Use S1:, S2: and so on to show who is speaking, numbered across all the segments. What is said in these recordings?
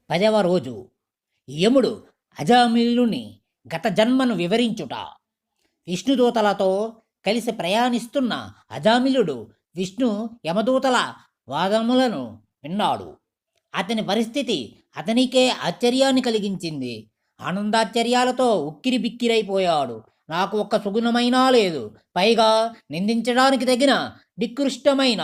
S1: 10వ రోజు యముడు అజామిలుని గత జన్మను వివరించుట. విష్ణుదూతలతో కలిసి ప్రయాణిస్తున్న అజామిలుడు విష్ణు యమదూతల వాదములను విన్నాడు. అతని పరిస్థితి అతనికే ఆశ్చర్యాన్ని కలిగించింది. ఆనందాశ్చర్యాలతో ఉక్కిరి బిక్కిరైపోయాడు. నాకు ఒక్క సుగుణమైనా లేదు, పైగా నిందించడానికి తగిన నికృష్టమైన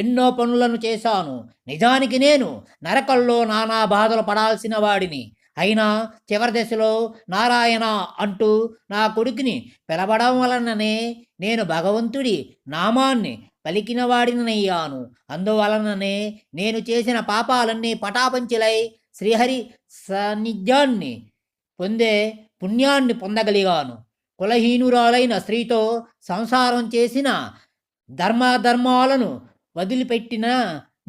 S1: ఎన్నో పనులను చేశాను. నిజానికి నేను నరకంలో నానా బాధలు పడాల్సిన వాడిని. అయినా చివరి దశలో నారాయణ అంటూ నా కొడుకుని పిలవడం వలననే నేను భగవంతుడి నామాన్ని పలికిన వాడినయ్యాను. అందువలననే నేను చేసిన పాపాలన్నీ పటాపంచలై శ్రీహరి సాన్నిధ్యాన్ని పొందే పుణ్యాన్ని పొందగలిగాను. కులహీనురాలైన స్త్రీతో సంసారం చేసిన ధర్మాలను వదిలిపెట్టిన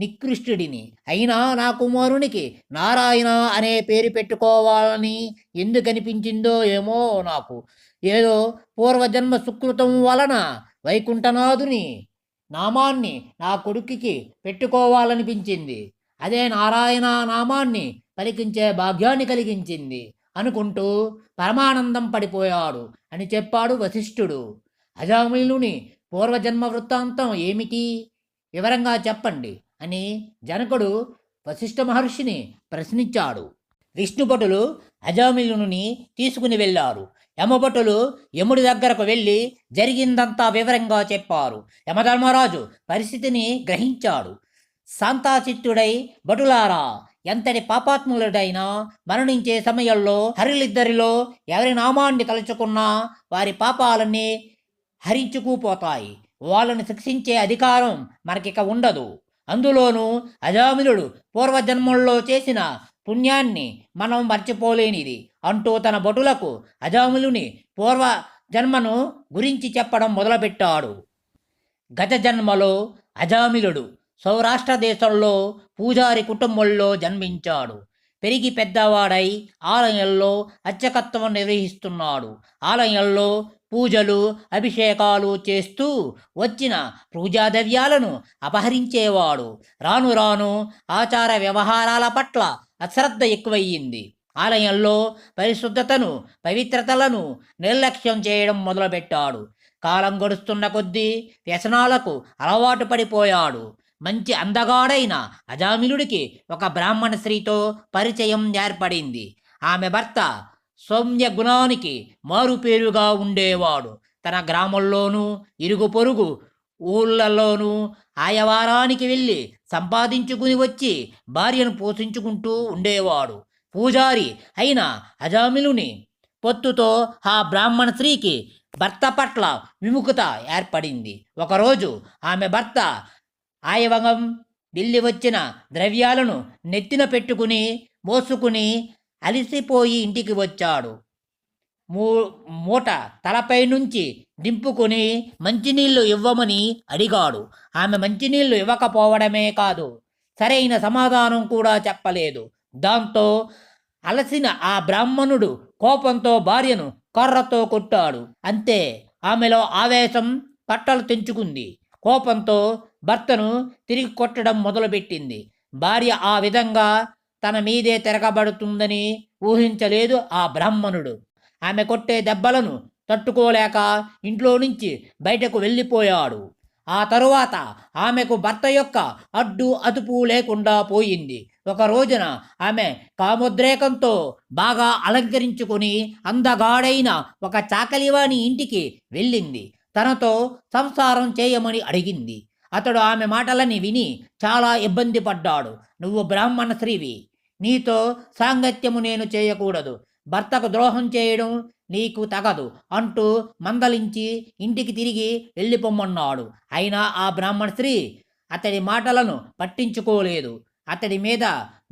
S1: నికృష్టుడిని. అయినా నా కుమారునికి నారాయణ అనే పేరు పెట్టుకోవాలని ఎందుకనిపించిందో ఏమో నాకు. ఏదో పూర్వజన్మ సుకృతం వలన వైకుంఠనాథుని నామాన్ని నా కొడుకుకి పెట్టుకోవాలనిపించింది. అదే నారాయణ నామాన్ని పలికించే భాగ్యాన్ని కలిగించింది అనుకుంటూ పరమానందం పడిపోయాడు అని చెప్పాడు వశిష్ఠుడు. అజామిలుని పూర్వజన్మ వృత్తాంతం ఏమిటి, వివరంగా చెప్పండి అని జనకుడు వశిష్ఠ మహర్షిని ప్రశ్నించాడు. విష్ణుభటులు అజామిలుని తీసుకుని వెళ్ళారు. యమభటులు యముడి దగ్గరకు వెళ్ళి జరిగిందంతా వివరంగా చెప్పారు. యమధర్మరాజు పరిస్థితిని గ్రహించాడు. శాంతాచిత్తుడై, భటులారా, ఎంతటి పాపాత్ములుడైనా మరణించే సమయంలో హరిలిద్దరిలో ఎవరి నామాన్ని తలుచుకున్నా వారి పాపాలన్నీ హరించుకుపోతాయి. వాళ్ళని శిక్షించే అధికారం మనకిక ఉండదు. అందులోనూ అజామిలుడు పూర్వజన్మల్లో చేసిన పుణ్యాన్ని మనం మర్చిపోలేనిది అంటూ తన భటులకు అజామిలుని పూర్వ జన్మను గురించి చెప్పడం మొదలుపెట్టాడు. గత జన్మలో అజామిలుడు సౌరాష్ట్ర దేశంలో పూజారి కుటుంబంలో జన్మించాడు. పెరిగి పెద్దవాడై ఆలయంలో అర్చకత్వం నిర్వహిస్తున్నాడు. ఆలయంలో పూజలు, అభిషేకాలు చేస్తూ వచ్చిన పూజాద్రవ్యాలను అపహరించేవాడు. రాను రాను ఆచార వ్యవహారాల పట్ల అశ్రద్ధ ఎక్కువయ్యింది. ఆలయంలో పరిశుద్ధతను, పవిత్రతలను నిర్లక్ష్యం చేయడం మొదలుపెట్టాడు. కాలం గడుస్తున్న కొద్దీ వ్యసనాలకు అలవాటు పడిపోయాడు. మంచి అందగాడైన అజామిలుడికి ఒక బ్రాహ్మణ స్త్రీతో పరిచయం ఏర్పడింది. ఆమె భర్త సౌమ్య గుణానికి మారుపేరుగా ఉండేవాడు. తన గ్రామంలోనూ ఇరుగు పొరుగు ఊళ్ళలోనూ ఆయవారానికి వెళ్ళి సంపాదించుకుని వచ్చి భార్యను పోషించుకుంటూ ఉండేవాడు. పూజారి అయిన అజామిలుని పొత్తుతో ఆ బ్రాహ్మణ స్త్రీకి భర్త పట్ల విముఖత ఏర్పడింది. ఒకరోజు ఆమె భర్త ఆయవంగం వెళ్ళి వచ్చిన ద్రవ్యాలను నెత్తిన పెట్టుకుని మోసుకుని అలిసిపోయి ఇంటికి వచ్చాడు. మూట తలపై నుంచి దింపుకొని మంచినీళ్లు ఇవ్వమని అడిగాడు. ఆమె మంచినీళ్లు ఇవ్వకపోవడమే కాదు, సరైన సమాధానం కూడా చెప్పలేదు. దాంతో అలసిన ఆ బ్రాహ్మణుడు కోపంతో భార్యను కర్రతో కొట్టాడు. అంతే, ఆమెలో ఆవేశం కట్టలు తెంచుకుంది. కోపంతో భర్తను తిరిగి కొట్టడం మొదలుపెట్టింది. భార్య ఆ విధంగా తన మీదే తిరగబడుతుందని ఊహించలేదు ఆ బ్రాహ్మణుడు. ఆమె కొట్టే దెబ్బలను తట్టుకోలేక ఇంట్లో నుంచి బయటకు వెళ్ళిపోయాడు. ఆ తరువాత ఆమెకు భర్త యొక్క అడ్డు అదుపు లేకుండా పోయింది. ఒక రోజున ఆమె కామోద్రేకంతో బాగా అలంకరించుకుని అందగాడైన ఒక చాకలివాని ఇంటికి వెళ్ళింది. తనతో సంసారం చేయమని అడిగింది. అతడు ఆమె మాటలని విని చాలా ఇబ్బంది పడ్డాడు. నువ్వు బ్రాహ్మణ స్త్రీవి, నీతో సాంగత్యము నేను చేయకూడదు, భర్తకు ద్రోహం చేయడం నీకు తగదు అంటూ మందలించి ఇంటికి తిరిగి వెళ్ళిపోమ్మన్నాడు. అయినా ఆ బ్రాహ్మణ స్త్రీ అతడి మాటలను పట్టించుకోలేదు. అతడి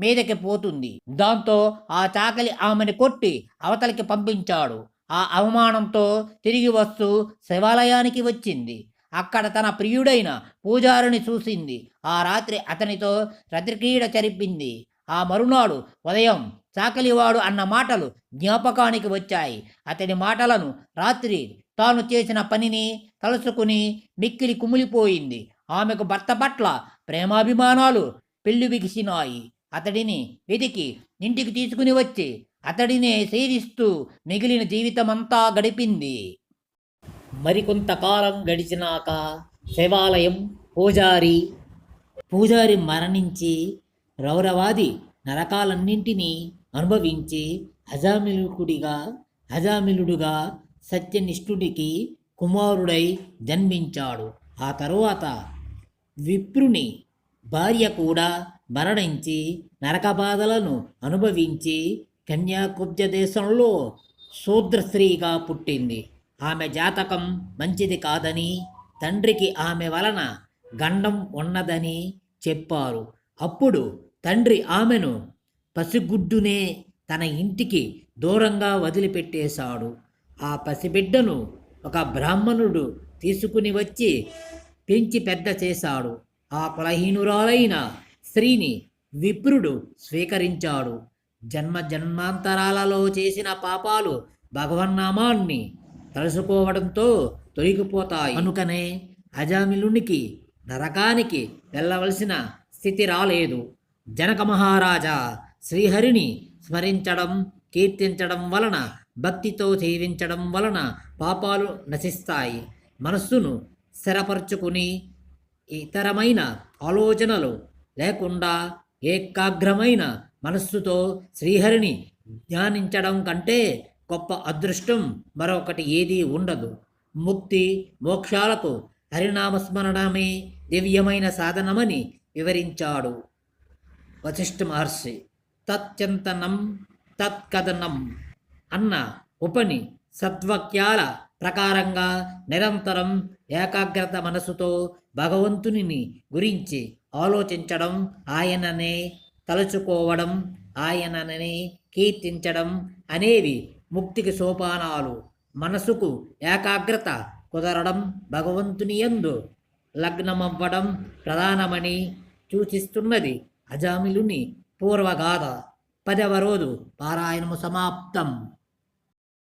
S1: మీదకి పోతుంది. దాంతో ఆ చాకలి ఆమెను కొట్టి అవతలికి పంపించాడు. ఆ అవమానంతో తిరిగి వస్తూ శివాలయానికి వచ్చింది. అక్కడ తన ప్రియుడైన పూజారిని చూసింది. ఆ రాత్రి అతనితో రతిక్రీడ జరిపింది. ఆ మరునాడు ఉదయం చాకలివాడు అన్న మాటలు జ్ఞాపకానికి వచ్చాయి. అతడి మాటలను, రాత్రి తాను చేసిన పనిని తలుసుకుని మిక్కిలి కుమిలిపోయింది. ఆమెకు భర్త పట్ల ప్రేమాభిమానాలు పెళ్లి బిగిసినాయి. అతడిని వెతికి ఇంటికి తీసుకుని వచ్చి అతడినే సేవిస్తూ మిగిలిన జీవితమంతా గడిపింది. మరికొంతకాలం గడిచినాక శివాలయం పూజారి మరణించి రౌరవాది నరకాలన్నింటినీ అనుభవించి అజామిలుడుగా సత్యనిష్ఠుడికి కుమారుడై జన్మించాడు. ఆ తరువాత విప్రుని భార్య కూడా మరణించి నరకబాధలను అనుభవించి కన్యాకుబ్జ దేశంలో శూద్రస్త్రీగా పుట్టింది. ఆమె జాతకం మంచిది కాదని, తండ్రికి ఆమె వలన గండం ఉన్నదని చెప్పారు. అప్పుడు తండ్రి ఆమెను పసిగుడ్డునే తన ఇంటికి దూరంగా వదిలిపెట్టేశాడు. ఆ పసిబిడ్డను ఒక బ్రాహ్మణుడు తీసుకుని వచ్చి పెంచి పెద్ద చేశాడు. ఆ కులహీనురాలైన స్త్రీని విప్రుడు స్వీకరించాడు. జన్మాంతరాలలో చేసిన పాపాలు భగవన్నామాన్ని తలుసుకోవడంతో తొలగిపోతాయి. కనుకనే అజామిలునికి నరకానికి వెళ్ళవలసిన స్థితి రాలేదు. జనక మహారాజా శ్రీహరిని స్మరించడం, కీర్తించడం వలన, భక్తితో సేవించడం వలన పాపాలు నశిస్తాయి. మనస్సును స్థిరపరచుకుని ఇతరమైన ఆలోచనలు లేకుండా ఏకాగ్రమైన మనస్సుతో శ్రీహరిని ధ్యానించడం కంటే గొప్ప అదృష్టం మరొకటి ఏదీ ఉండదు. ముక్తి మోక్షాలకు హరినామస్మరణమే దివ్యమైన సాధనమని వివరించాడు వశిష్ఠ మహర్షి. తత్చింతనం తత్కథనం అన్న ఉపని సద్వాక్యాల ప్రకారంగా నిరంతరం ఏకాగ్రత మనసుతో భగవంతుని గురించి ఆలోచించడం, ఆయననే తలుచుకోవడం, ఆయననే కీర్తించడం అనేవి ముక్తికి సోపానాలు. మనసుకు ఏకాగ్రత కుదరడం, భగవంతుని యందు లగ్నమవ్వడం ప్రధానమని సూచిస్తున్నది అజామిలుని పూర్వగాథ. 10వ రోజు పారాయణము సమాప్తం.